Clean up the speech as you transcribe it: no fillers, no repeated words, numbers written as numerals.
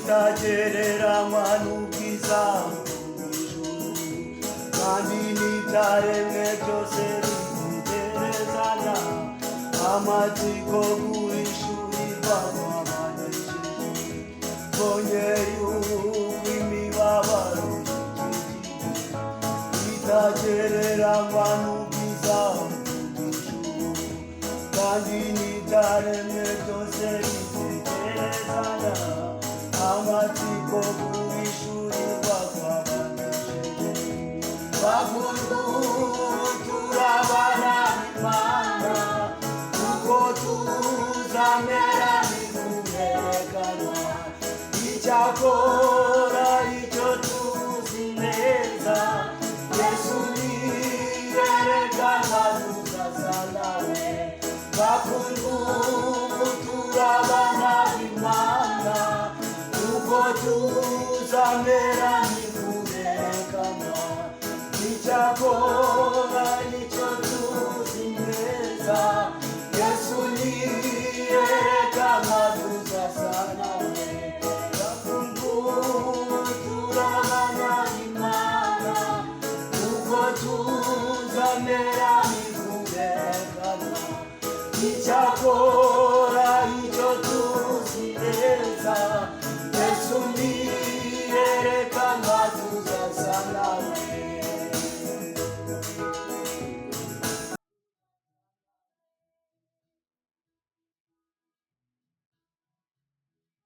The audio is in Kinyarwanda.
itagereranywa n'ubwiza bw'ijuru, kandi n'ibyaremwe byose bitegerezanya amatsiko guhishurirwa kwabanesheje. Mbonye yuko imibabaro itagereranywa n'ubwiza bw'ijuru, kandi n'ibyaremwe byose bitegerezanya amatsiko guhishurirwa kwabanesheje. Bakundwa turabana n'Imana, kuko tuzamera n'ikurekanwa. Icyakora icyo tuzi neza, Yesu niyerekana tuzasa nawe. Bakundwa turabana n'Imana, kuko tuzamera n'ikurekanwa. Icyakora icyo tuzi neza, Yesu niyerekana tuzasa nawe. Bakundwa turabana n'Imana, kuko tuzamera